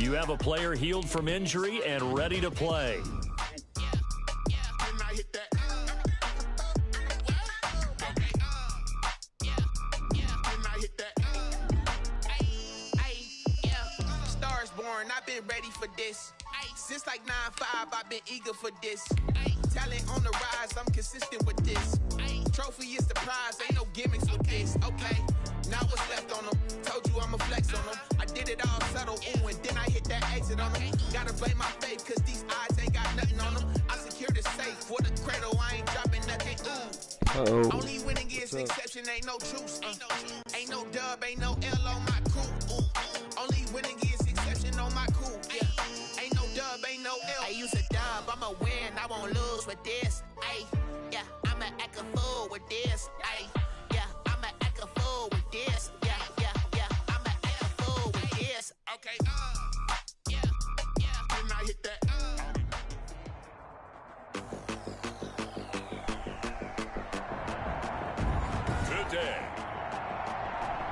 You have a player healed from injury and ready to play. Stars born, I've been ready for this. Since like 9-5, I've been eager for this. Talent on the rise, I'm consistent with this. Trophy is the prize, ain't no gimmicks with this. Okay, now what's left on them? Told you I'ma flex on them. I did it all subtle, ooh, and then I hit that exit on them. Gotta blame my faith, cause these eyes ain't got nothing on them. I secured the safe for the cradle, I ain't dropping nothing, ooh. Only winning is exception, ain't no truce. Ain't no dub, ain't no L on my crew. Only winning is exception on my crew. Yeah. Ain't no dub, ain't no L. I use a dub, I'ma win, I won't lose with this. Ay, yeah, I'ma act a fool with this. Ay, yeah, I'ma act a fool with this. Yeah, yeah, yeah, I'ma act a fool with this. Okay, yeah, yeah, and I hit that. Today,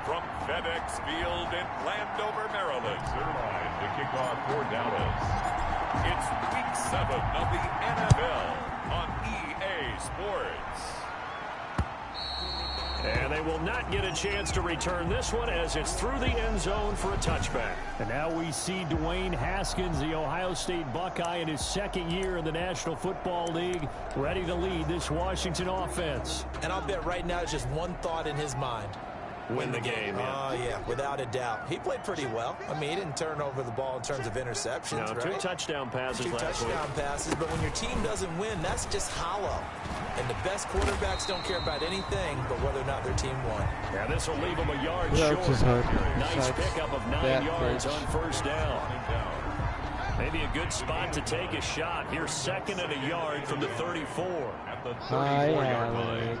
from FedEx Field in Landover, Maryland, line to kick off for Dallas. It's Week 7 of the NFL on EA Sports. And they will not get a chance to return this one as it's through the end zone for a touchback. And now we see Dwayne Haskins, the Ohio State Buckeye, in his second year in the National Football League, ready to lead this Washington offense. And I'll bet right now it's just one thought in his mind. Win the game, yeah. Oh, yeah, without a doubt. He played pretty well. I mean, he didn't turn over the ball in terms of interceptions, no, right? 2 touchdown passes last week. 2 touchdown passes, but when your team doesn't win, that's just hollow. And the best quarterbacks don't care about anything but whether or not their team won. Yeah, this will leave them a yard short. Nice pickup of 9 yards on first down. Maybe a good spot to take a shot. Here's second and a yard from the 34. At the 34-yard line.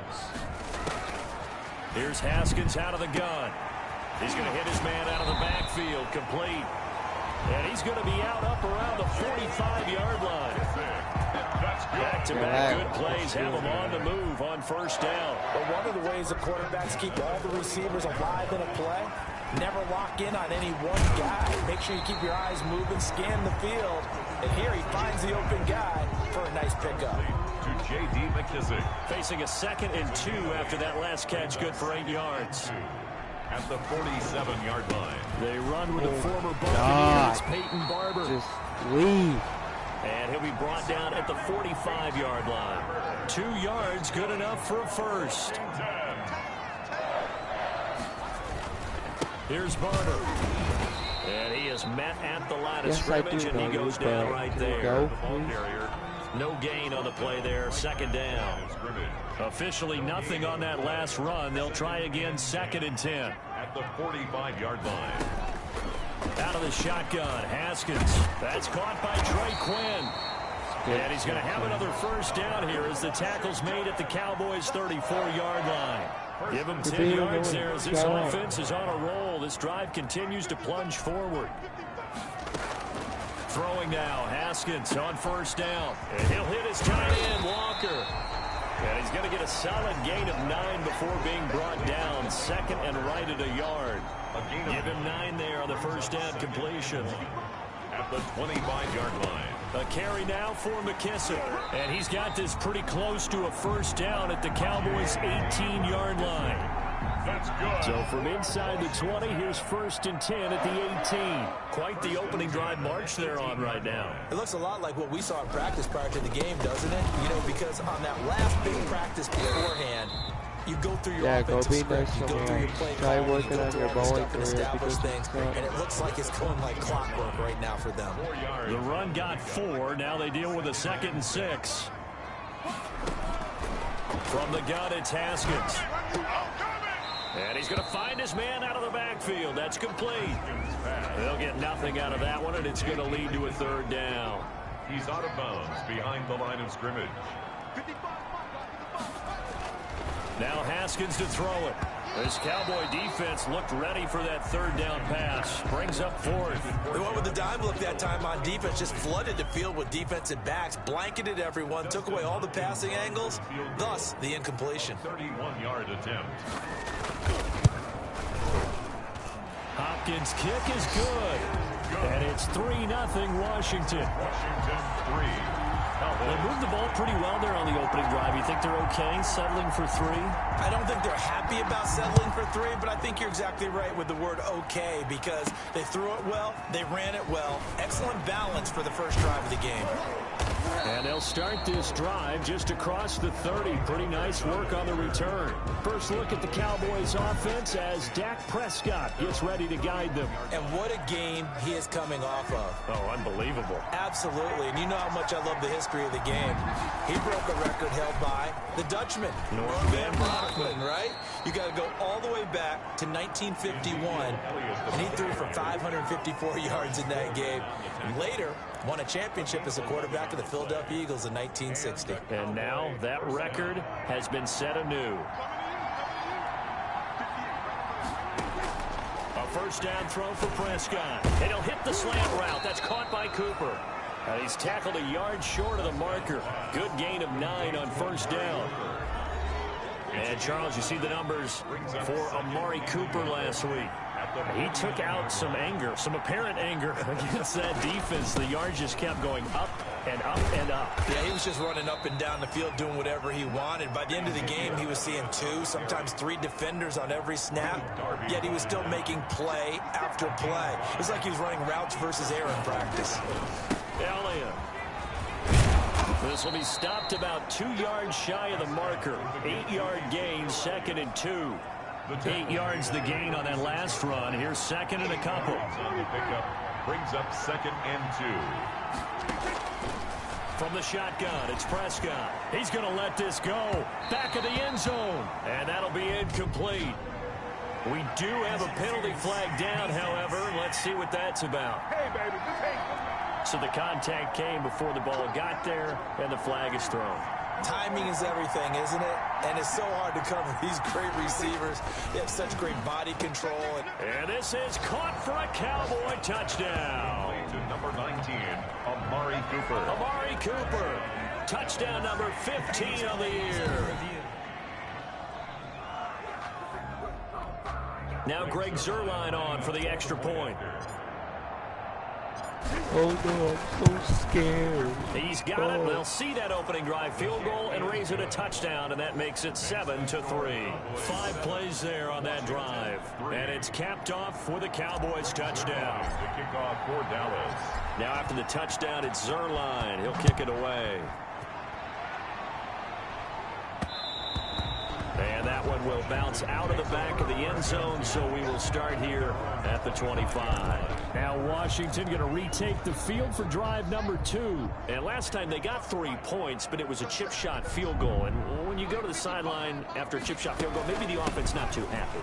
Here's Haskins out of the gun. He's going to hit his man out of the backfield, complete. And he's going to be out up around the 45-yard line. Back-to-back good plays have him on the move on first down. But one of the ways the quarterbacks keep all the receivers alive in a play, never lock in on any one guy. Make sure you keep your eyes moving, scan the field. And here he finds the open guy for a nice pickup. To J.D. McKissick. Facing a 2nd and 2 after that last catch, good for 8 yards. At the 47-yard line. They run with the former Buccaneers, Peyton Barber. Just leave. And he'll be brought down at the 45-yard line. 2 yards, good enough for a first. Here's Barber. And he is met at the line of scrimmage, and he goes down right there. No gain on the play there, 2nd down. Officially nothing on that last run. They'll try again, 2nd and 10. At the 45-yard line. Out of the shotgun, Haskins. That's caught by Trey Quinn. And he's going to have another first down here as the tackle's made at the Cowboys' 34-yard line. Give him 10 yards there as this offense is on a roll. This drive continues to plunge forward. Throwing now, Haskins on first down. And he'll hit his tight end, Walker. And he's going to get a solid gain of 9 before being brought down. 2nd and right at a yard. Give him 9 there on the first down completion. At the 25-yard line. A carry now for McKissick. And he's got this pretty close to a first down at the Cowboys' 18-yard line. That's good. So from inside the 20, here's 1st and 10 at the 18. Quite the opening drive march they're on right now. It looks a lot like what we saw in practice prior to the game, doesn't it? You know, because on that last big practice beforehand, you go through your offensive script, you go through your play call, you go through all the stuff and establish things, and it looks like it's going like clockwork right now for them. The run got 4. Now they deal with a 2nd and 6. From the gun, it's Haskins. And he's going to find his man out of the backfield. That's complete. They'll get nothing out of that one, and it's going to lead to a 3rd down. He's out of bounds behind the line of scrimmage. Now Haskins to throw it. This Cowboy defense looked ready for that 3rd down pass. Brings up 4th. They went with the dime look that time on defense. Just flooded the field with defensive backs. Blanketed everyone. Took away all the passing angles. Thus, the incompletion. 31-yard attempt. Hopkins' kick is good. And it's 3-0 Washington. They moved the ball pretty well there on the opening drive. You think they're okay settling for 3? I don't think they're happy about settling for 3, but I think you're exactly right with the word okay, because they threw it well, they ran it well. Excellent balance for the first drive of the game. And they'll start this drive just across the 30. Pretty nice work on the return. First look at the Cowboys offense as Dak Prescott gets ready to guide them. And what a game he is coming off of. Oh, unbelievable. Absolutely. And you know how much I love the history of the game. He broke a record held by the Dutchman, Norm Van Brocklin, right? You got to go all the way back to 1951, and he threw for 554 yards in that game. And later, won a championship as a quarterback of the Philadelphia Eagles in 1960. And now that record has been set anew. A first down throw for Prescott. And he'll hit the slant route. That's caught by Cooper. And he's tackled a yard short of the marker. Good gain of 9 on first down. And, Charles, you see the numbers for Amari Cooper last week. He took out some anger, some apparent anger against that defense. The yards just kept going up and up and up. Yeah, he was just running up and down the field doing whatever he wanted. By the end of the game, he was seeing 2, sometimes 3 defenders on every snap, yet he was still making play after play. It was like he was running routes versus air in practice. Elliott. This will be stopped about 2 yards shy of the marker. 8-yard gain, 2nd and 2. 8 yards the gain on that last run. Here's 2nd and a couple. Brings up 2nd and 2. From the shotgun, it's Prescott. He's going to let this go. Back of the end zone. And that'll be incomplete. We do have a penalty flag down, however. Let's see what that's about. Hey, baby, just hang. So the contact came before the ball got there, and the flag is thrown. Timing is everything, isn't it? And it's so hard to cover these great receivers. They have such great body control. And this is caught for a Cowboy touchdown. To number 19, Amari Cooper. Amari Cooper, touchdown number 15 on the year. Now Greg Zuerlein on for the extra point. Oh no, I'm so scared. He's got it. They'll see that opening drive field goal and raise it a touchdown, and that makes it 7-3. 5 plays there on that drive. And it's capped off with a Cowboys touchdown. The kickoff for Dallas. Now after the touchdown, it's Zuerlein. He'll kick it away. And that one will bounce out of the back of the end zone, so we will start here at the 25. Now Washington going to retake the field for drive number 2. And last time they got 3 points, but it was a chip shot field goal. And when you go to the sideline after a chip shot field goal, maybe the offense not too happy.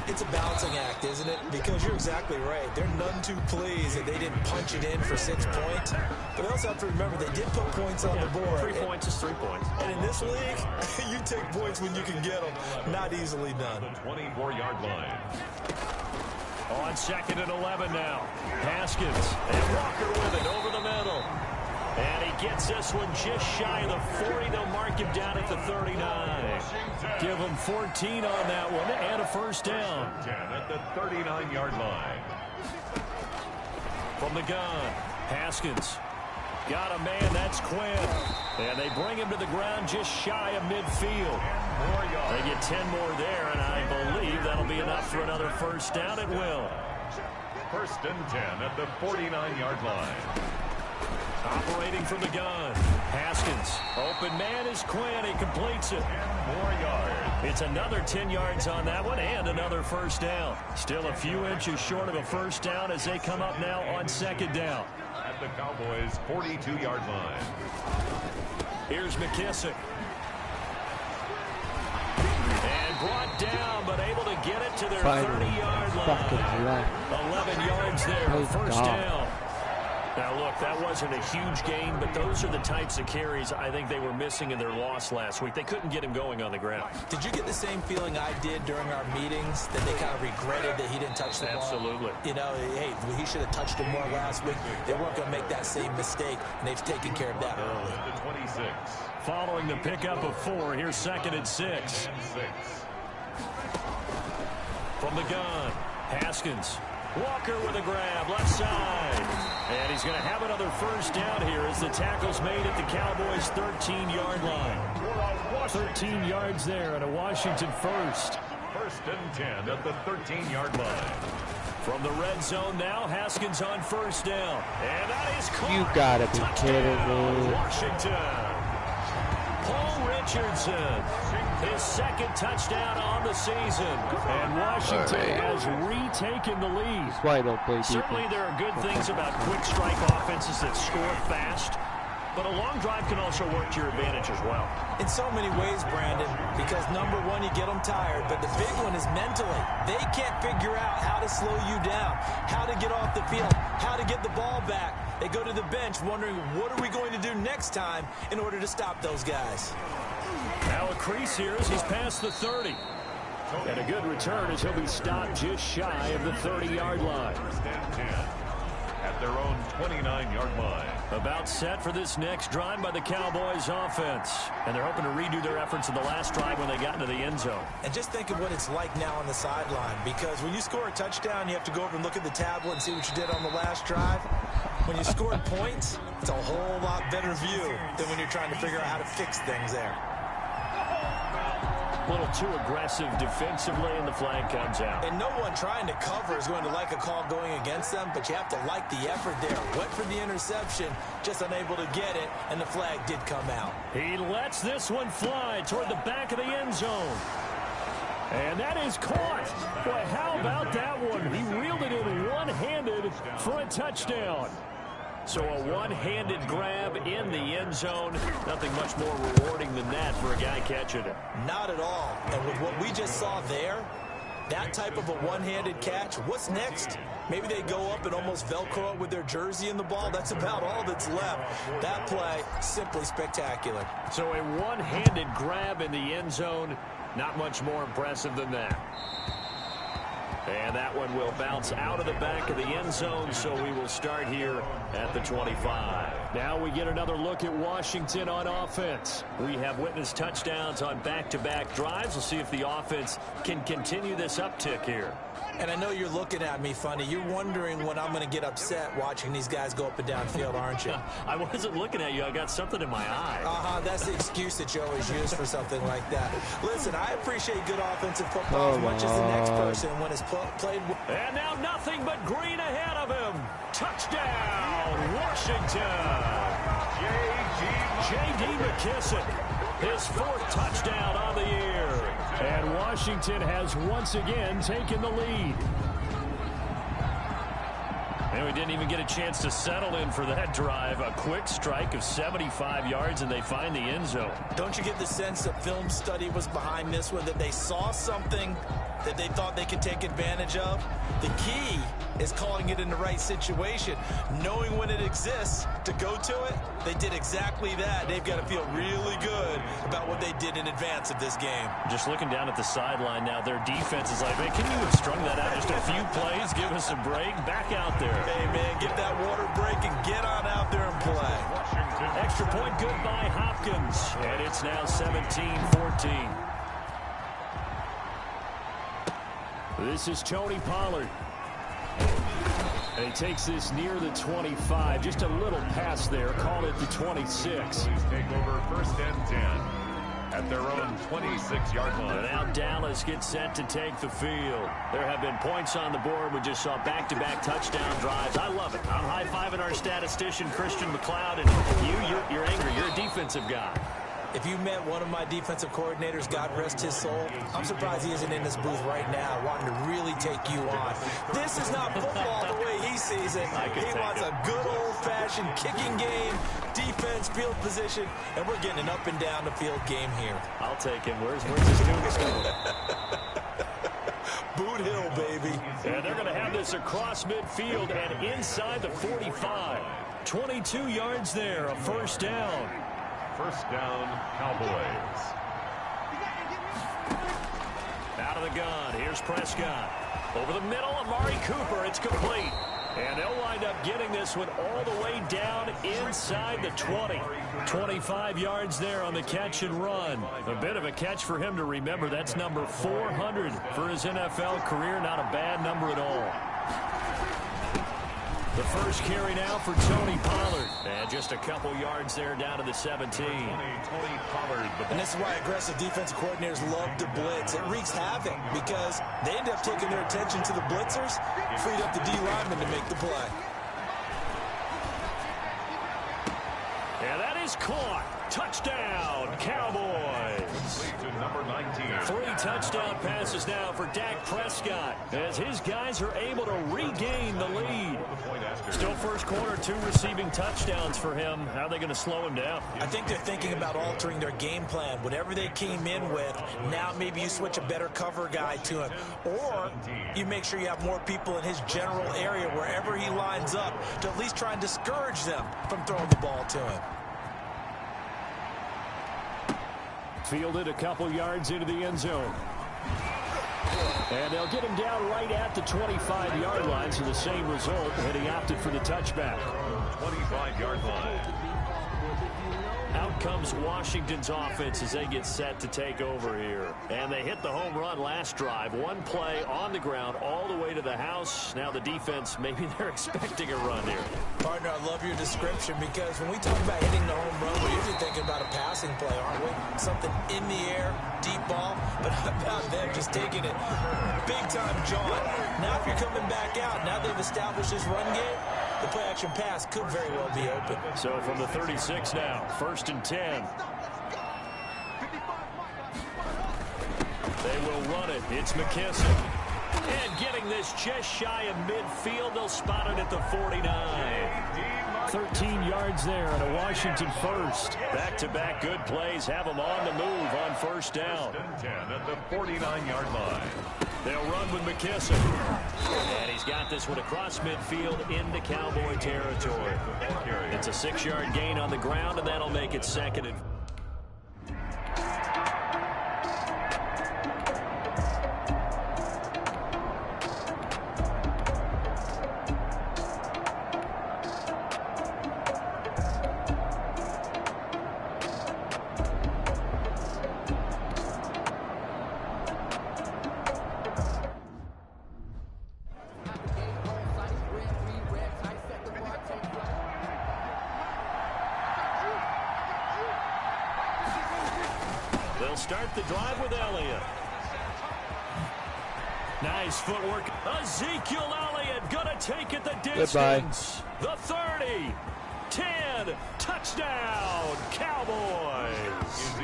It's a balancing act, isn't it? Because you're exactly right. They're none too pleased that they didn't punch it in for 6 points. But they also have to remember they did put points on the board. 3 points is 3 points. And in this league, you take points when you can get them. Not easily done. The 24-yard line. On 2nd and 11 now. Haskins and Walker with it over the middle. And he gets this one just shy of the 40. They'll mark him down at the 39. Give him 14 on that one and a first down. 10 at the 39-yard line. From the gun, Haskins. Got a man, that's Quinn. And they bring him to the ground just shy of midfield. They get 10 more there, and I believe that'll be enough for another first down. It will. 1st and 10 at the 49-yard line. Operating from the gun. Haskins. Open man is Quinn. He completes it. 10 more yards. It's another 10 yards on that one and another first down. Still a few inches short of a first down as they come up now on 2nd down. At the Cowboys' 42-yard line. Here's McKissick. And brought down, but able to get it to their 30-yard line. 11 yards there, first down. Now, look, that wasn't a huge gain, but those are the types of carries I think they were missing in their loss last week. They couldn't get him going on the ground. Did you get the same feeling I did during our meetings, that they kind of regretted that he didn't touch the ball? Absolutely. You know, hey, he should have touched it more last week. They weren't going to make that same mistake, and they've taken care of that early. The 26. Following the pickup of 4, here's 2nd and 6. From the gun, Haskins. Walker with a grab, left side. And he's going to have another first down here as the tackle's made at the Cowboys' 13-yard line. 13 yards there and a Washington first. 1st and 10 at the 13-yard line. From the red zone now, Haskins on first down. And that is caught. You gotta be kidding me. Washington. Paul Richardson, his 2nd touchdown on the season. And Washington has retaken the lead. That's why I don't play defense. Certainly there are good things about quick strike offenses that score fast. But a long drive can also work to your advantage as well. In so many ways, Brandon, because number one, you get them tired, but the big one is mentally. They can't figure out how to slow you down, how to get off the field, how to get the ball back. They go to the bench wondering, what are we going to do next time in order to stop those guys? Now a crease here as he's past the 30. And a good return as he'll be stopped just shy of the 30-yard line. 1st and 10 at their own 29-yard line. About set for this next drive by the Cowboys offense. And they're hoping to redo their efforts in the last drive when they got into the end zone. And just think of what it's like now on the sideline, because when you score a touchdown, you have to go over and look at the tablet and see what you did on the last drive. When you scored points, it's a whole lot better view than when you're trying to figure out how to fix things there. A little too aggressive defensively, and the flag comes out. And no one trying to cover is going to like a call going against them, but you have to like the effort there. Went for the interception, just unable to get it, and the flag did come out. He lets this one fly toward the back of the end zone. And that is caught. Boy, how about that one? He reeled it in one-handed for a touchdown. So a one-handed grab in the end zone. Nothing much more rewarding than that for a guy catching it. Not at all. And with what we just saw there, that type of a one-handed catch, what's next? Maybe they go up and almost Velcro it with their jersey in the ball. That's about all that's left. That play, simply spectacular. So a one-handed grab in the end zone. Not much more impressive than that. And that one will bounce out of the back of the end zone, so we will start here at the 25. Now we get another look at Washington on offense. We have witnessed touchdowns on back-to-back drives. We'll see if the offense can continue this uptick here. And I know you're looking at me funny. You're wondering when I'm going to get upset watching these guys go up and down field, aren't you? I wasn't looking at you. I got something in my eye. That's the excuse that you always use for something like that. Listen, I appreciate good offensive football as much as the next person when it's played. And now nothing but green ahead of him. Touchdown, Washington. J.D. McKissick. His 4th touchdown on the year. And Washington has once again taken the lead. And we didn't even get a chance to settle in for that drive. A quick strike of 75 yards, and they find the end zone. Don't you get the sense that film study was behind this one, that they saw something that they thought they could take advantage of? The key is calling it in the right situation, knowing when it exists to go to it. They did exactly that. They've got to feel really good about what they did in advance of this game. Just looking down at the sideline now, their defense is like, man, can you have strung that out just a few plays? Give us a break. Back out there. Hey, man, get that water break and get on out there and play. Extra point good by Hopkins. And it's now 17-14. This is Tony Pollard. And he takes this near the 25. Just a little pass there. Call it the 26. Take over 1st and 10 at their own 26-yard line. And now Dallas gets set to take the field. There have been points on the board. We just saw back-to-back touchdown drives. I love it. I'm high-fiving our statistician, Christian McLeod. And you're angry. You're a defensive guy. If you met one of my defensive coordinators, God rest his soul, I'm surprised he isn't in this booth right now wanting to really take you on. This is not football the way he sees it. He wants a good old-fashioned kicking game, defense, field position, and we're getting an up and down the field game here. I'll take him. Where's his tombstone? Boot Hill, baby. And they're going to have this across midfield and inside the 45. 22 yards there, a first down. First down, Cowboys. Out of the gun. Here's Prescott. Over the middle, Amari Cooper. It's complete. And they'll wind up getting this one all the way down inside the 20. 25 yards there on the catch and run. A bit of a catch for him to remember. That's number 400 for his NFL career. Not a bad number at all. The first carry now for Tony Pollard. And just a couple yards there down to the 17. Tony Pollard. And this is why aggressive defensive coordinators love to blitz. It wreaks havoc because they end up taking their attention to the blitzers, freed up the D lineman to make the play. And that is caught. Touchdown, Cowboys. Number 19. 3 touchdown passes now for Dak Prescott as his guys are able to regain the lead. Still first quarter, 2 receiving touchdowns for him. How are they going to slow him down? I think they're thinking about altering their game plan. Whatever they came in with, now maybe you switch a better cover guy to him. Or you make sure you have more people in his general area wherever he lines up to at least try and discourage them from throwing the ball to him. Fielded a couple yards into the end zone. And they'll get him down right at the 25-yard line, so the same result, and he opted for the touchback. 25-yard line. Out comes Washington's offense as they get set to take over here. And they hit the home run last drive. One play on the ground all the way to the house. Now the defense, maybe they're expecting a run here. Partner, I love your description because when we talk about hitting the home run, we're usually thinking about a passing play, aren't we? Something in the air, deep ball, but how about them just taking it big-time jaunt. Now if you're coming back out, now they've established this run game, the play-action pass could very well be open. So from the 36 now, 1st and 10. They will run it. It's McKissick. And getting this just shy of midfield, they'll spot it at the 49. 13 yards there and a Washington first. Back-to-back good plays have them on the move on first down. 10 at the 49-yard line. They'll run with McKissick. And he's got this one across midfield into Cowboy territory. It's a 6-yard gain on the ground, and that'll make it 2nd and... They'll start the drive with Elliott. Nice footwork. Ezekiel Elliott gonna take it the distance. Goodbye. The 30, 10, touchdown, Cowboys.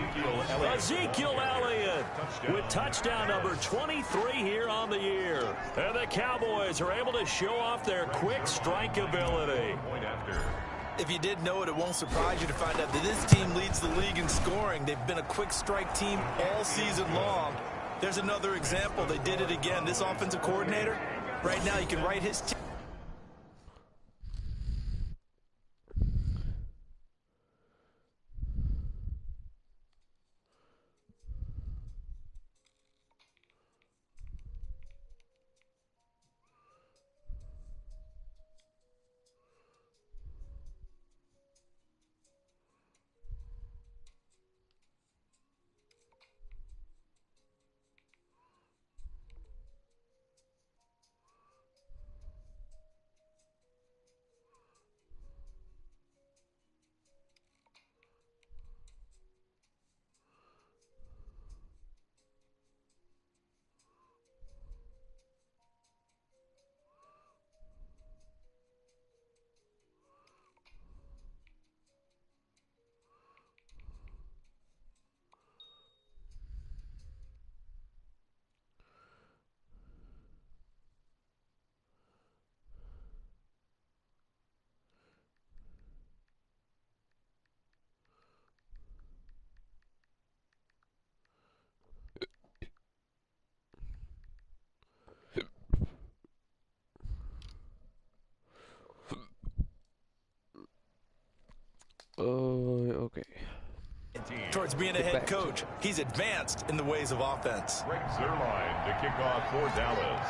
Ezekiel Elliott with touchdown number 23 here on the year. And the Cowboys are able to show off their quick strike ability. If you didn't know it, it won't surprise you to find out that this team leads the league in scoring. They've been a quick strike team all season long. There's another example. They did it again. This offensive coordinator, right now you can write his team. Okay. Towards being a head coach, he's advanced in the ways of offense. Greg Zuerlein to kick off for Dallas.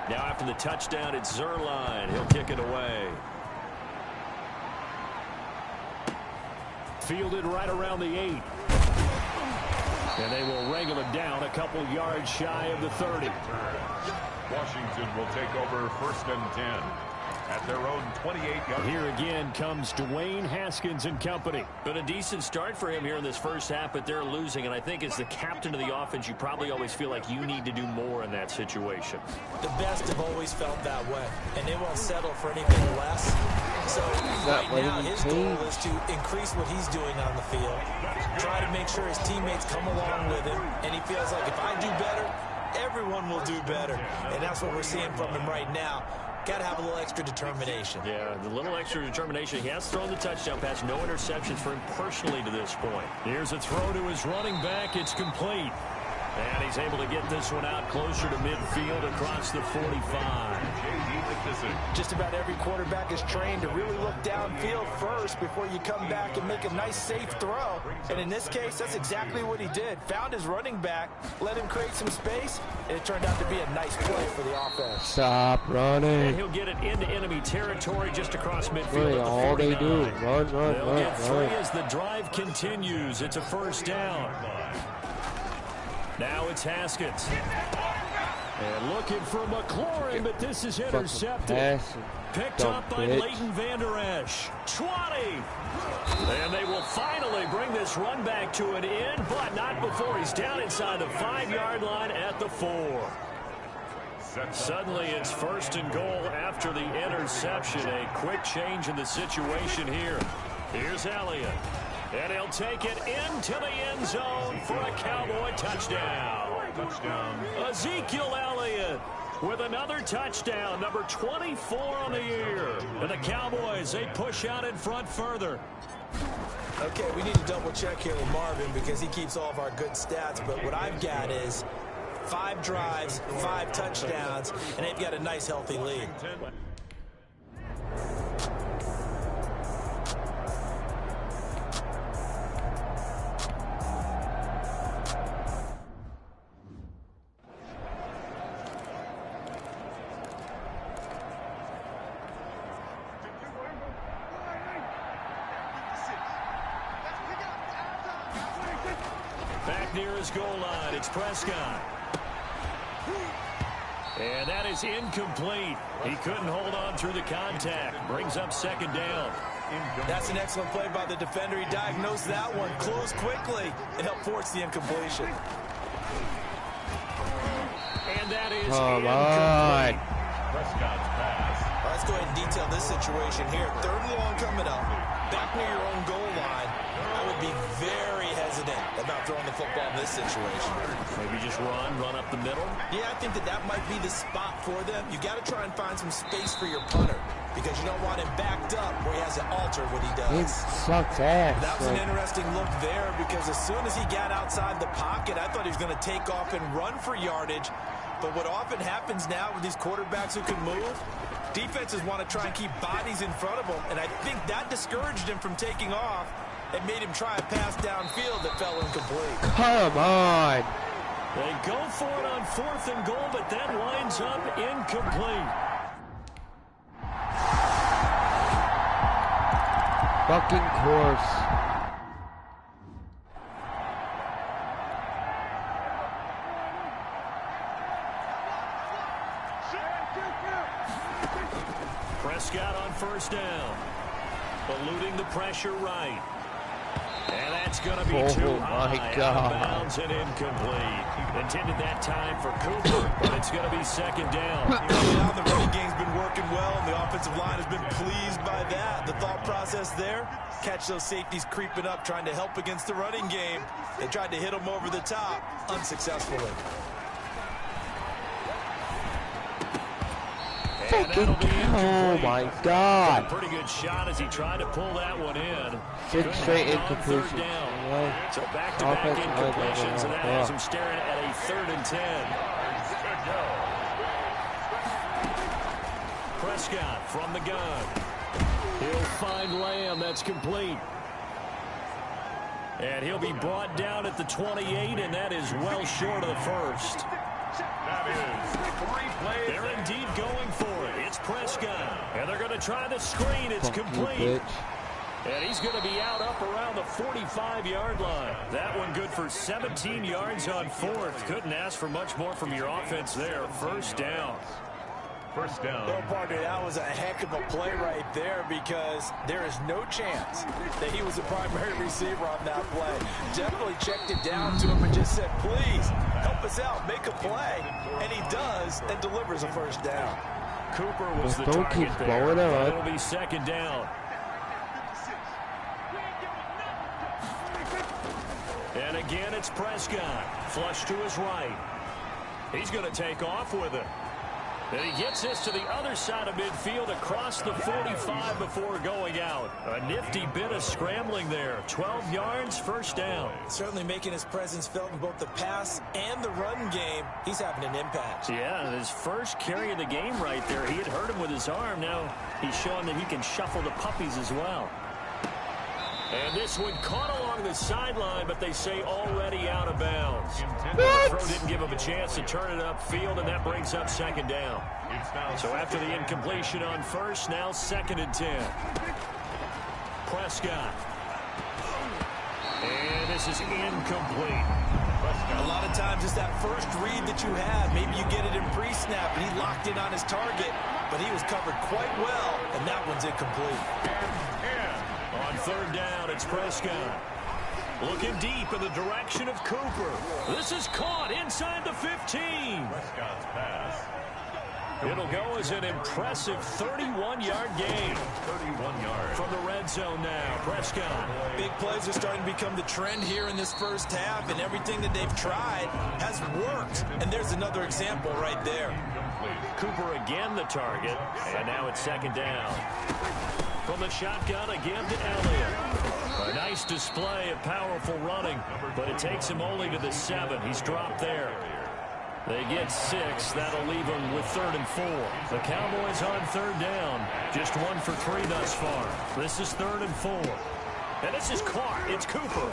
Now after the touchdown, it's Zuerlein. He'll kick it away. Fielded right around the 8. And they will wrangle it down a couple yards shy of the 30. Washington will take over 1st and 10 at their own 28-yard. Here again comes Dwayne Haskins and company. But a decent start for him here in this first half, but they're losing. And I think as the captain of the offense, you probably always feel like you need to do more in that situation. The best have always felt that way, and they won't settle for anything less. So right now, his goal is to increase what he's doing on the field, try to make sure his teammates come along with him, and he feels like if I do better, everyone will do better. And that's what we're seeing from him right now. Got to have a little extra determination. Yeah, the little extra determination. He has thrown the touchdown pass. No interceptions for him personally to this point. Here's a throw to his running back. It's complete. And he's able to get this one out closer to midfield across the 45. Just about every quarterback is trained to really look downfield first before you come back and make a nice, safe throw. And in this case, that's exactly what he did. Found his running back, let him create some space, and it turned out to be a nice play for the offense. Stop running. And he'll get it into enemy territory just across midfield. Really, all they do, run. They'll get 3 as the drive continues. It's a first down. Now it's Haskins. And looking for McLaurin, but this is intercepted. Picked up by Leighton Vander Esch. 20. And they will finally bring this run back to an end, but not before he's down inside the 5-yard line at the 4. Suddenly it's 1st and goal after the interception. A quick change in the situation here. Here's Elliott. And he'll take it into the end zone for a Cowboy touchdown. Ezekiel Elliott with another touchdown, number 24 on the year. And the Cowboys, they push out in front further. Okay, we need to double check here with Marvin because he keeps all of our good stats. But what I've got is 5 drives, 5 touchdowns, and they've got a nice, healthy lead. Back near his goal line, it's Prescott. And that is incomplete. He couldn't hold on through the contact. Brings up 2nd down. That's an excellent play by the defender. He diagnosed that one, closed quickly, and helped force the incompletion. And that is incomplete. Prescott's pass. Let's go ahead and detail this situation here. 3rd and long coming up. Back near your own goal line. I would be very hesitant about throwing the football in this situation. Maybe just run up the middle. Yeah, I think that might be the spot for them. You got to try and find some space for your punter because you don't want him backed up where he has to alter what he does. He sucks ass. That was an interesting look there because as soon as he got outside the pocket, I thought he was going to take off and run for yardage. But what often happens now with these quarterbacks who can move, defenses want to try and keep bodies in front of them, and I think that discouraged him from taking off and made him try a pass downfield that fell incomplete. Come on. They go for it on 4th and goal, but that winds up incomplete. Fucking course. Prescott on 1st down. Eluding the pressure right. And that's going to be too high. Out of bounds and incomplete. Intended that time for Cooper, but it's going to be 2nd down. The running game's been working well, and the offensive line has been pleased by that. The thought process there, catch those safeties creeping up, trying to help against the running game. They tried to hit them over the top, unsuccessfully. Fucking oh my God. A pretty good shot as he tried to pull that one in. 6 straight incompletions. So back-to-back incompletions, and that has him staring at a 3rd and 10. Prescott from the gun. He'll find Lamb. That's complete. And he'll be brought down at the 28, and that is well short of the 1st. That is 3 plays. They're indeed going for it. It's Prescott. And they're going to try the screen. It's complete. And he's going to be out up around the 45-yard line. That one good for 17 yards on fourth. Couldn't ask for much more from your offense there. First down. First down. Well, partner, that was a heck of a play right there because there is no chance that he was the primary receiver on that play. Definitely checked it down to him and just said, please, help us out, make a play. And he does and delivers a first down. Cooper was the target there. It'll be second down. And again, it's Prescott. Flush to his right. He's going to take off with it. And he gets this to the other side of midfield across the 45 before going out. A nifty bit of scrambling there. 12 yards, first down. Certainly making his presence felt in both the pass and the run game. He's having an impact. Yeah, his first carry of the game right there. He had hurt him with his arm. Now he's showing that he can shuffle the puppies as well. And this one caught along the sideline, but they say already out of bounds. The throw didn't give him a chance to turn it upfield, and that brings up second down. So after the incompletion on first, now second and 10. Prescott. And this is incomplete. A lot of times it's that first read that you have. Maybe you get it in pre-snap, and he locked in on his target, but he was covered quite well, and that one's incomplete. On third down, it's Prescott. Looking deep in the direction of Cooper. This is caught inside the 15. Prescott's pass. It'll go as an impressive 31-yard gain. 31 yards. From the red zone now, Prescott. Big plays are starting to become the trend here in this first half, and everything that they've tried has worked. And there's another example right there. Cooper again the target, and now it's second down. From the shotgun again to Elliott. A nice display of powerful running, but it takes him only to the 7. He's dropped there. They get 6. That'll leave them with 3rd and 4. The Cowboys on third down. Just 1 for 3 thus far. This is 3rd and 4. And this is caught. It's Cooper.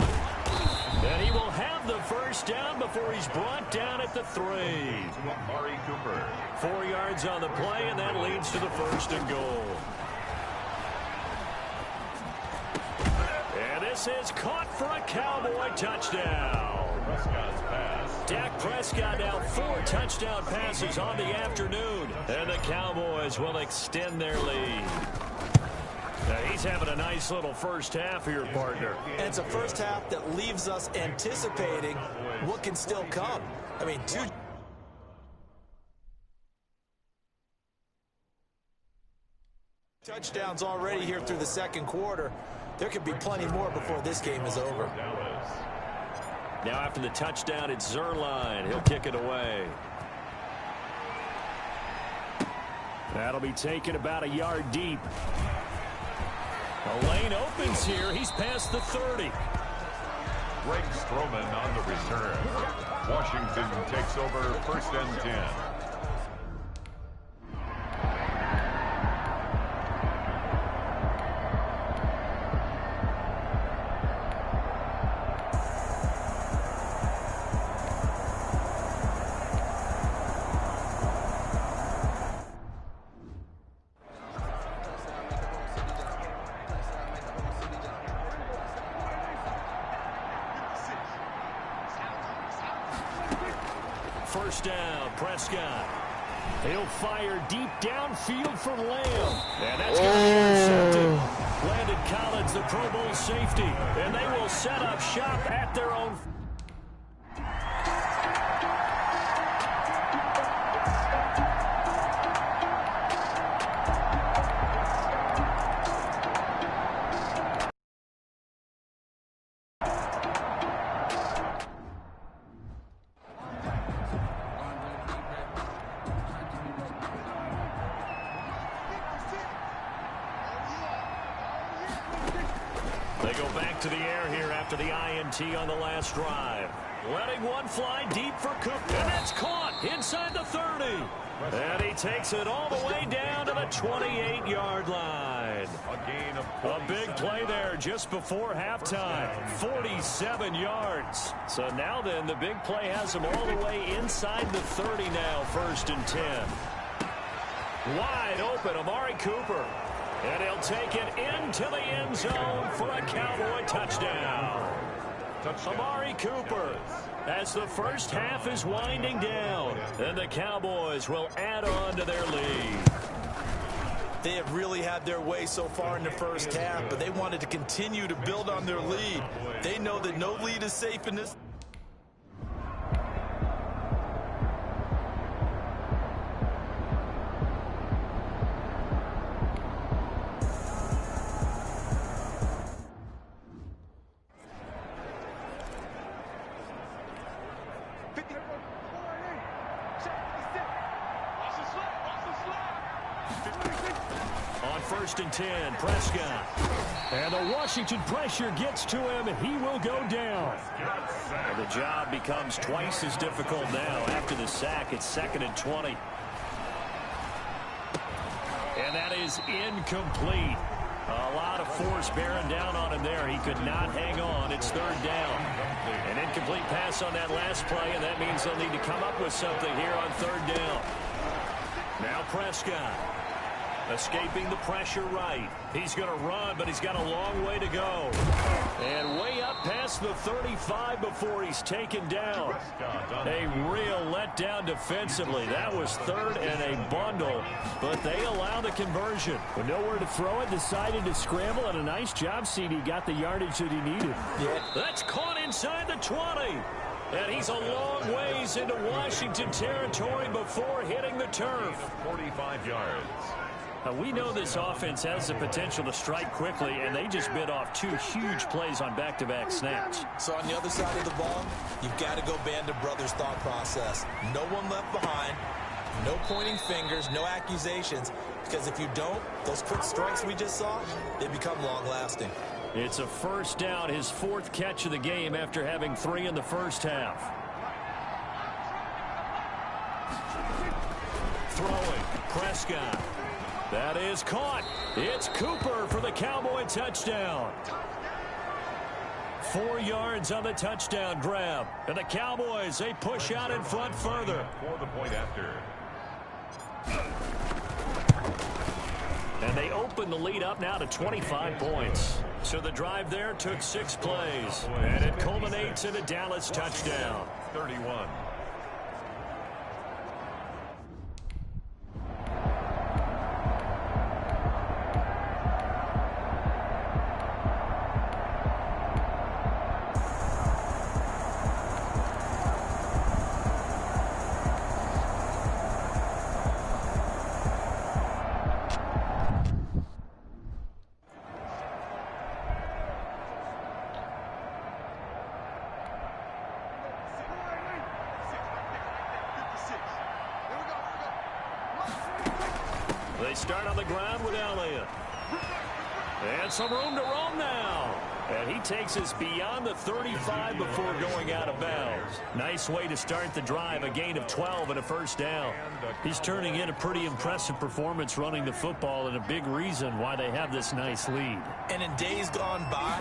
And he will have the first down before he's brought down at the 3. Amari Cooper. 4 yards on the play, and that leads to the 1st and goal. And this is caught for a Cowboy touchdown. Prescott's pass. Dak Prescott now 4 touchdown passes on the afternoon. And the Cowboys will extend their lead. Now he's having a nice little first half here, partner. And it's a first half that leaves us anticipating what can still come. I mean, 2 touchdowns already here through the second quarter. There could be plenty more before this game is over. Now after the touchdown, it's Zerline. He'll kick it away. That'll be taken about a yard deep. The lane opens here. He's past the 30. Greg Stroman on the return. Washington takes over 1st and 10. First down, Prescott. He'll fire deep downfield for Lamb. And that's going to be intercepted. Landon Collins, the Pro Bowl safety. And they will set up shop at their own. They go back to the air here after the INT on the last drive. Letting one fly deep for Cook. And that's caught inside the 30. And he takes it all the way down to the 28-yard line. A big play there just before halftime. 47 yards. So now then, the big play has him all the way inside the 30 now, 1st and 10. Wide open, Amari Cooper. And he'll take it into the end zone for a Cowboy touchdown. Amari Cooper, as the first half is winding down, and the Cowboys will add on to their lead. They have really had their way so far in the first half, but they wanted to continue to build on their lead. They know that no lead is safe in this. On 1st and 10, Prescott. And the Washington pressure gets to him, and he will go down. And the job becomes twice as difficult now. After the sack, it's 2nd and 20. And that is incomplete. A lot of force bearing down on him there. He could not hang on. It's 3rd down. An incomplete pass on that last play, and that means they'll need to come up with something here on 3rd down. Now Prescott. Escaping the pressure right. He's going to run, but he's got a long way to go. And way up past the 35 before he's taken down. A real letdown defensively. That was 3rd and a bundle, but they allow the conversion. With nowhere to throw it, decided to scramble, and a nice job, CD. Got the yardage that he needed. Yeah. That's caught inside the 20. And he's a long ways into Washington territory before hitting the turf. 45 yards. We know this offense has the potential to strike quickly, and they just bit off 2 huge plays on back-to-back snaps. So on the other side of the ball, you've got to go Band of Brothers thought process. No one left behind, no pointing fingers, no accusations, because if you don't, those quick strikes we just saw, they become long-lasting. It's a 1st down, his 4th catch of the game after having 3 in the first half. Throwing, Prescott. That is caught. It's Cooper for the Cowboy touchdown. 4 yards on the touchdown grab. And the Cowboys, they push out in front further. For the point after. And they open the lead up now to 25 points. So the drive there took 6 plays. And it culminates in a Dallas touchdown. 31. They start on the ground with Elliott. And some room to roam now. And he takes us beyond the 35 before going out of bounds. Nice way to start the drive, a gain of 12 and a 1st down. He's turning in a pretty impressive performance running the football, and a big reason why they have this nice lead. And in days gone by,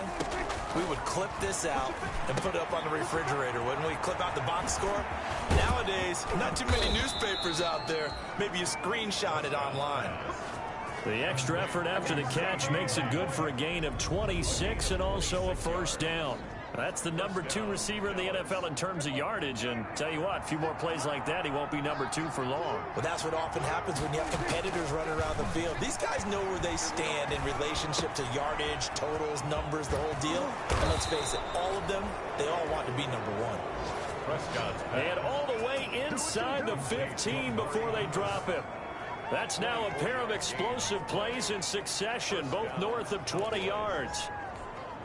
we would clip this out and put it up on the refrigerator, wouldn't we? Clip out the box score. Nowadays, not too many newspapers out there. Maybe you screenshot it online. The extra effort after the catch makes it good for a gain of 26 and also a 1st down. That's the number 2 receiver in the NFL in terms of yardage, and tell you what, a few more plays like that, he won't be number 2 for long. Well, that's what often happens when you have competitors running around the field. These guys know where they stand in relationship to yardage, totals, numbers, the whole deal. And let's face it, all of them, they all want to be number 1. And all the way inside the 15 before they drop him. That's now a pair of explosive plays in succession, both north of 20 yards.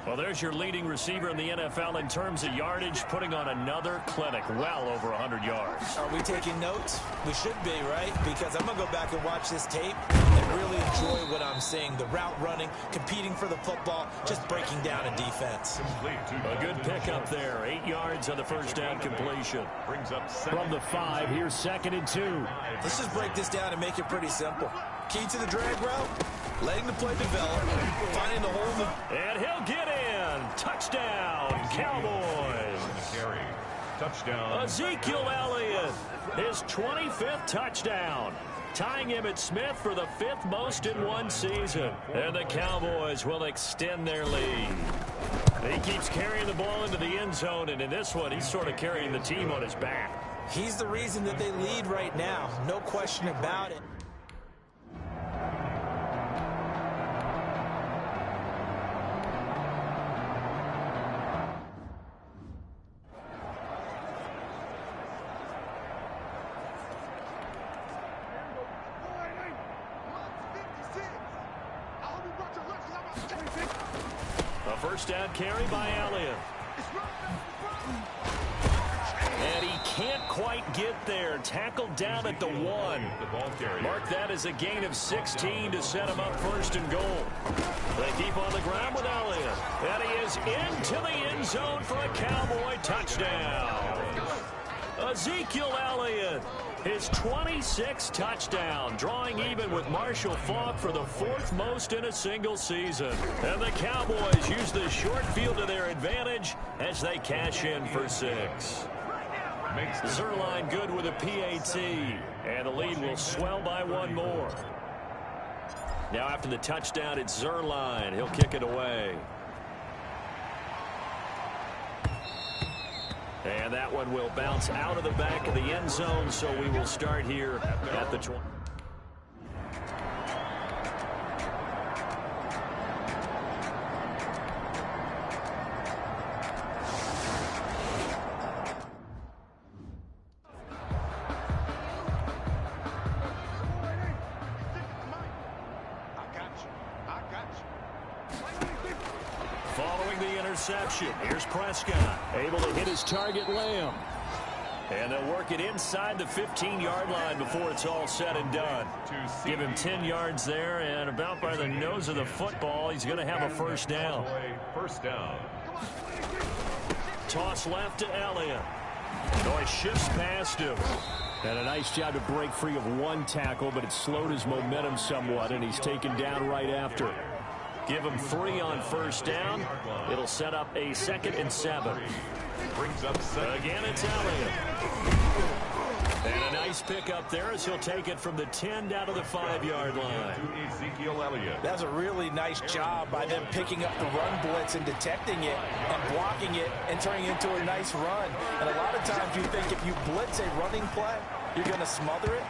Well, there's your leading receiver in the NFL in terms of yardage, putting on another clinic, well over 100 yards. Are we taking notes? We should be, right? Because I'm going to go back and watch this tape and really enjoy what I'm seeing. The route running, competing for the football, just breaking down a defense. A good pickup there. 8 yards on the 1st down completion. From the 5, here's 2nd and 2. Let's just break this down and make it pretty simple. Key to the drag route, letting the play develop, finding the hole. And he'll get in. Touchdown, Cowboys. Touchdown. Ezekiel Elliott, his 25th touchdown. tying Emmitt Smith for the 5th most in one season. And the Cowboys will extend their lead. He keeps carrying the ball into the end zone, and in this one, he's sort of carrying the team on his back. He's the reason that they lead right now. No question about it. A first down carry by Elliott. And he can't quite get there. Tackled down at the 1. Mark that as a gain of 16 to set him up 1st and goal. They keep on the ground with Elliott. And he is into the end zone for a Cowboy touchdown. Ezekiel Elliott, his 26th touchdown, drawing even with Marshall Faulk for the 4th most in a single season. And the Cowboys use the short field to their advantage as they cash in for 6. Zerline good with a PAT, and the lead will swell by 1 more. Now after the touchdown, it's Zerline. He'll kick it away. And that one will bounce out of the back of the end zone, so we will start here at the 20. Following the interception, here's Prescott, able to hit his target, Lamb. And they'll work it inside the 15-yard line before it's all said and done. Give him 10 yards there, and about by the nose of the football, he's going to have a first down. First down. Toss left to Elliott. Oh, he shifts past him. And a nice job to break free of 1 tackle, but it slowed his momentum somewhat, and he's taken down right after. Give him 3 on first down. It'll set up a 2nd and 7. Brings up again, it's Elliott. And a nice pick up there as he'll take it from the 10 down to the 5-yard line. To Ezekiel Elliott. That's a really nice job by them picking up the run blitz and detecting it and blocking it and turning it into a nice run. And a lot of times you think if you blitz a running play, you're going to smother it.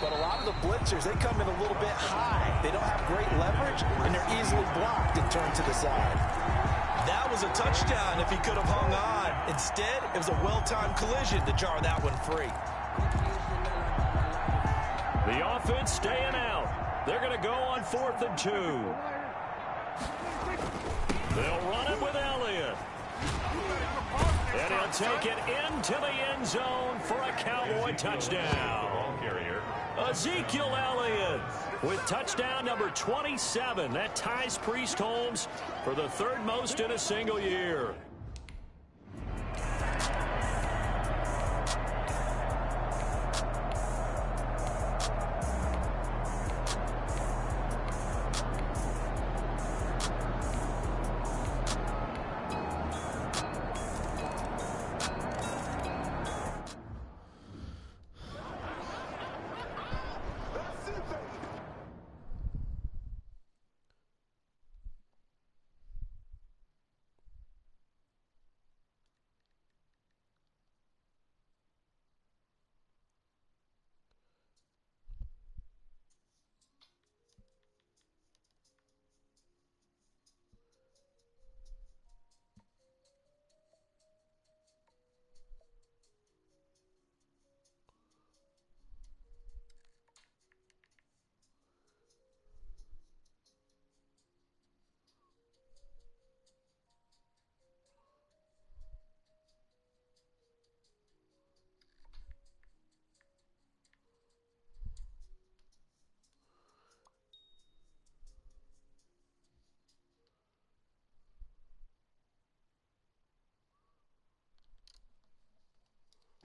But a lot of the blitzers, they come in a little bit high. They don't have great leverage, and they're easily blocked and turned to the side. That was a touchdown if he could have hung on. Instead, it was a well-timed collision to jar that one free. The offense staying out. They're going to go on 4th and 2. They'll run it with Elliott. And he'll take it into the end zone for a Cowboy touchdown. Ezekiel Elliott with touchdown number 27. That ties Priest Holmes for the 3rd most in a single year.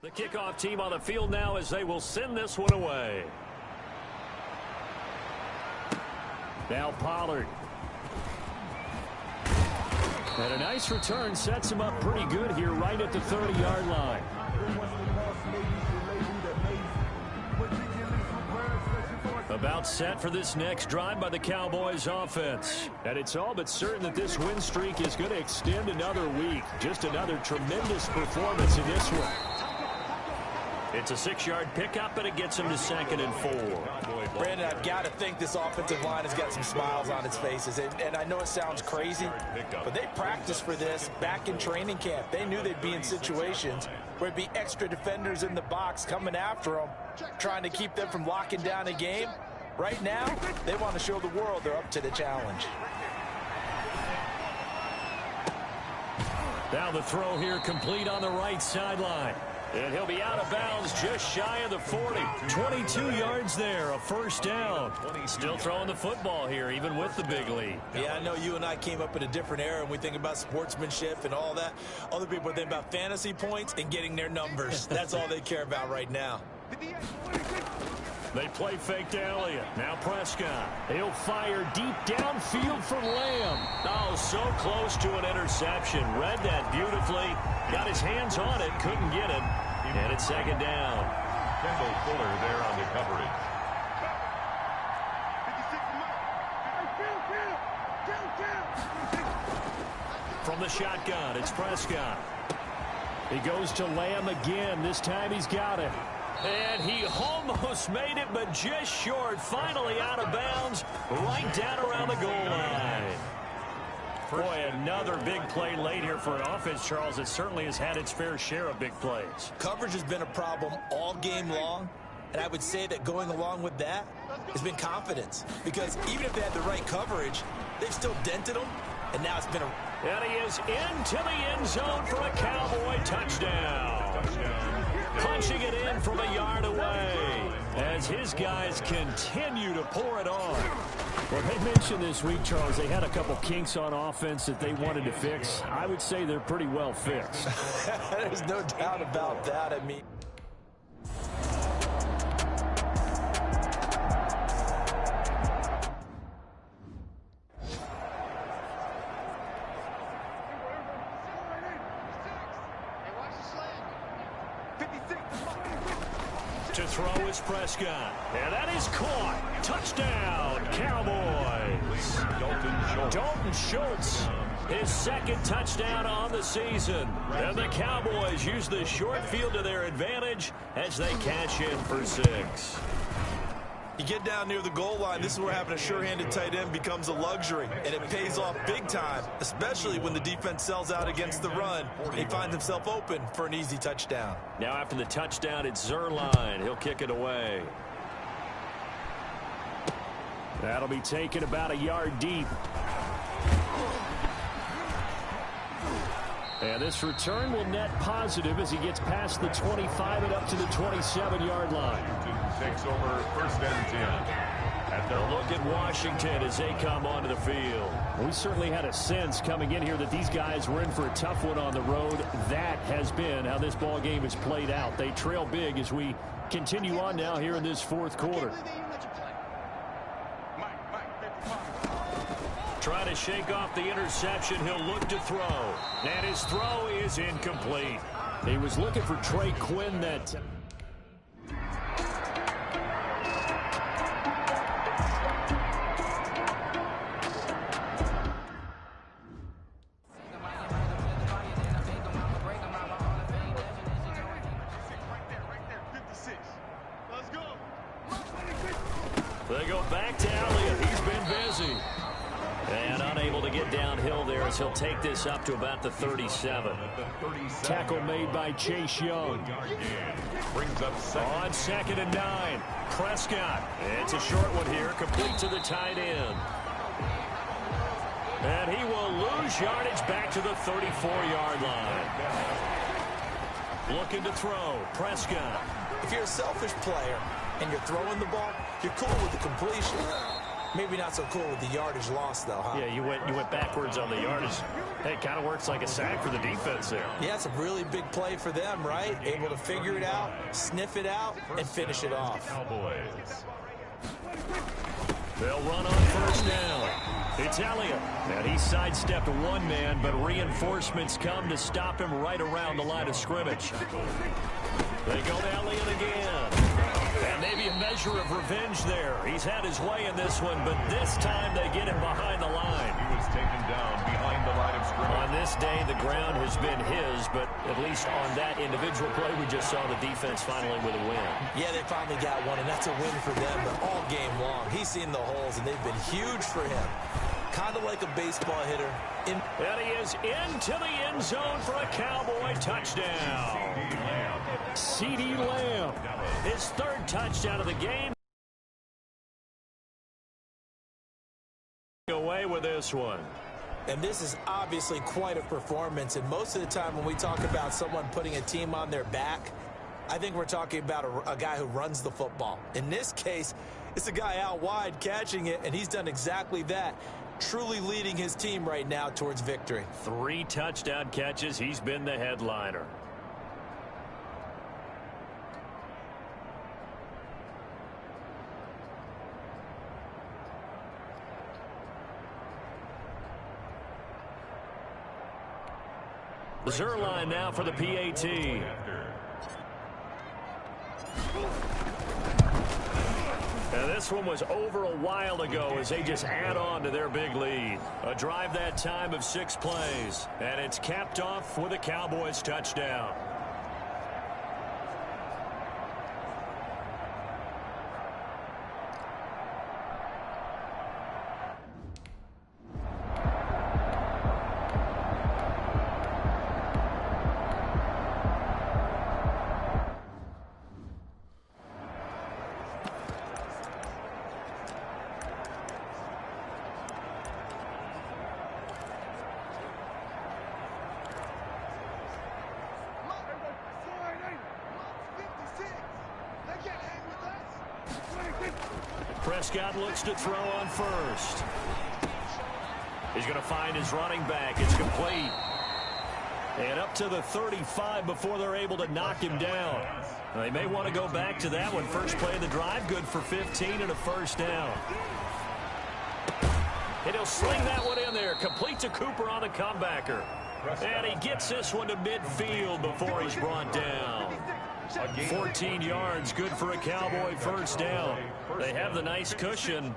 The kickoff team on the field now as they will send this one away. Now Pollard. And a nice return sets him up pretty good here right at the 30-yard line. About set for this next drive by the Cowboys offense. And it's all but certain that this win streak is going to extend another week. Just another tremendous performance in this one. It's a 6-yard pickup, and it gets him to 2nd and 4. Brandon, I've got to think this offensive line has got some smiles on its faces. And I know it sounds crazy, but they practiced for this back in training camp. They knew they'd be in situations where there'd be extra defenders in the box coming after them, trying to keep them from locking down a game. Right now, they want to show the world they're up to the challenge. Now the throw here complete on the right sideline. And he'll be out of bounds just shy of the 40. 22 yards there, a first down. Still throwing the football here, even with the big lead. Yeah, I know you and I came up in a different era, and we think about sportsmanship and all that. Other people think about fantasy points and getting their numbers. That's all they care about right now. They play fake to Elliott. Now Prescott. He'll fire deep downfield for Lamb. Oh, so close to an interception. Read that beautifully. Got his hands on it. Couldn't get it. And it's 2nd down. Kendall Fuller there on the coverage. From the shotgun, it's Prescott. He goes to Lamb again. This time he's got it. And he almost made it, but just short. Finally out of bounds, right down around the goal line. Boy, another big play late here for an offense, Charles. It certainly has had its fair share of big plays. Coverage has been a problem all game long, and I would say that going along with that has been confidence. Because even if they had the right coverage, they've still dented them, and now it's been a... And he is into the end zone for a Cowboy touchdown. Punching it in from a yard away as his guys continue to pour it on. Well, they mentioned this week, Charles, they had a couple kinks on offense that they wanted to fix. I would say they're pretty well fixed. There's no doubt about that. I mean... To throw is Prescott. And that is caught. Touchdown, Cowboys. Dalton Schultz, his 2nd touchdown on the season. And the Cowboys use the short field to their advantage as they cash in for 6. You get down near the goal line, this is where having a sure-handed tight end becomes a luxury, and it pays off big time, especially when the defense sells out against the run. He finds himself open for an easy touchdown. Now after the touchdown, it's Zerline. He'll kick it away. That'll be taken about a yard deep. And this return will net positive as he gets past the 25 and up to the 27-yard line. Takes over 1st and 10. At the look at Washington as they come onto the field. We certainly had a sense coming in here that these guys were in for a tough one on the road. That has been how this ball game has played out. They trail big as we continue on now here in this 4th quarter. Trying to shake off the interception. He'll look to throw. And his throw is incomplete. He was looking for Trey Quinn that... They go back to Elliott. He's been busy. And unable to get downhill there as he'll take this up to about the 37. Tackle made by Chase Young. Brings up on 2nd and 9. Prescott. It's a short one here, complete to the tight end. And he will lose yardage back to the 34-yard line. Looking to throw. Prescott. If you're a selfish player and you're throwing the ball, you're cool with the completion. Maybe not so cool with the yardage loss, though, huh? Yeah, you went backwards on the yardage. Hey, it kind of works like a sack for the defense there. Yeah, it's a really big play for them, right? Able to figure it out, sniff it out, and finish it off. Cowboys. They'll run on 1st down. It's Elliott. And he sidestepped one man, but reinforcements come to stop him right around the line of scrimmage. They go to Elliott again. And maybe a measure of revenge there. He's had his way in this one, but this time they get him behind the line. He was taken down behind the line of scrimmage. On this day, the ground has been his, but at least on that individual play, we just saw the defense finally with a win. Yeah, they finally got one, and that's a win for them, but all game long, he's seen the holes, and they've been huge for him. Kind of like a baseball hitter. And he is into the end zone for a Cowboy touchdown. CeeDee Lamb, his third touchdown of the game. Away with this one. And this is obviously quite a performance, and most of the time when we talk about someone putting a team on their back, I think we're talking about a guy who runs the football. In this case, it's a guy out wide catching it, and he's done exactly that. Truly leading his team right now towards victory. 3 touchdown catches. He's been the headliner. Zerline now for the PAT. And this one was over a while ago as they just add on to their big lead. A drive that time of 6 plays. And it's capped off with a Cowboys touchdown. Prescott looks to throw on first. He's going to find his running back. It's complete. And up to the 35 before they're able to knock him down. Now, they may want to go back to that one. First play of the drive, good for 15 and a first down. And he'll sling that one in there. Complete to Cooper on the comebacker. And he gets this one to midfield before he's brought down. 14 yards, good for a Cowboy first down. They have the nice cushion.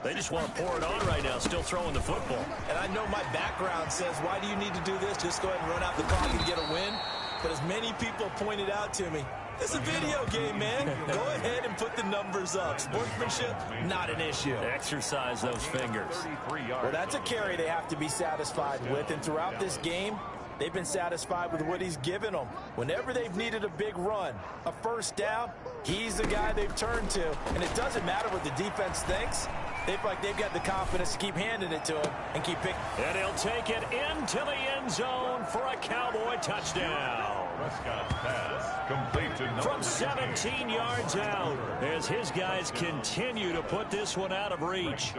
They just want to pour it on right now, still throwing the football. And I know my background says, why do you need to do this? Just go ahead and run out the clock and get a win. But as many people pointed out to me, it's a video game, man. Go ahead and put the numbers up. Sportsmanship, not an issue. Exercise those fingers. Well, that's a carry they have to be satisfied with. And throughout this game, they've been satisfied with what he's given them. Whenever they've needed a big run, a first down, he's the guy they've turned to. And it doesn't matter what the defense thinks. They feel like they've got the confidence to keep handing it to him and keep picking. And he'll take it into the end zone for a Cowboy touchdown. Prescott's pass complete to from 17 yards out as his guys continue to put this one out of reach.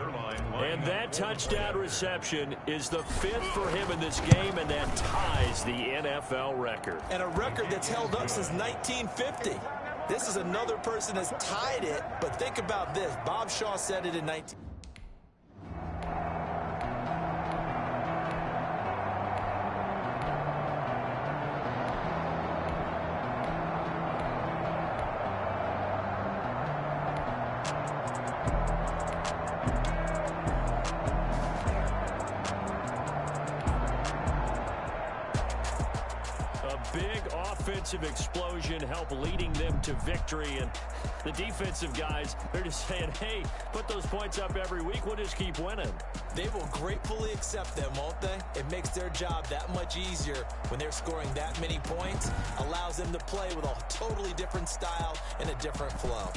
And that touchdown reception is the 5th for him in this game, and that ties the NFL record. And a record that's held up since 1950. This is another person that's tied it, but think about this. Bob Shaw said it in 19... explosion help leading them to victory, and the defensive guys, they're just saying, hey, put those points up every week, we'll just keep winning. They will gratefully accept them, won't they? It makes their job that much easier when they're scoring that many points, allows them to play with a totally different style and a different flow.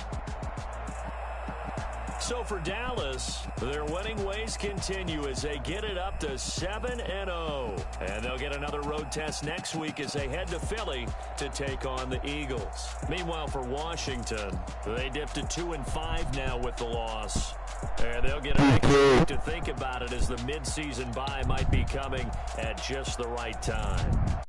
So for Dallas, their winning ways continue as they get it up to 7-0. And they'll get another road test next week as they head to Philly to take on the Eagles. Meanwhile, for Washington, they dipped to 2-5 now with the loss. And they'll get an extra week to think about it as the midseason bye might be coming at just the right time.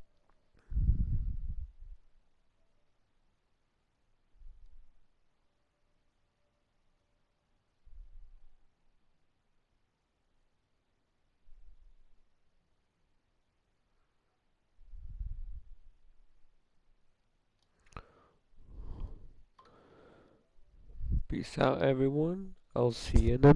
Peace out, everyone. I'll see you in the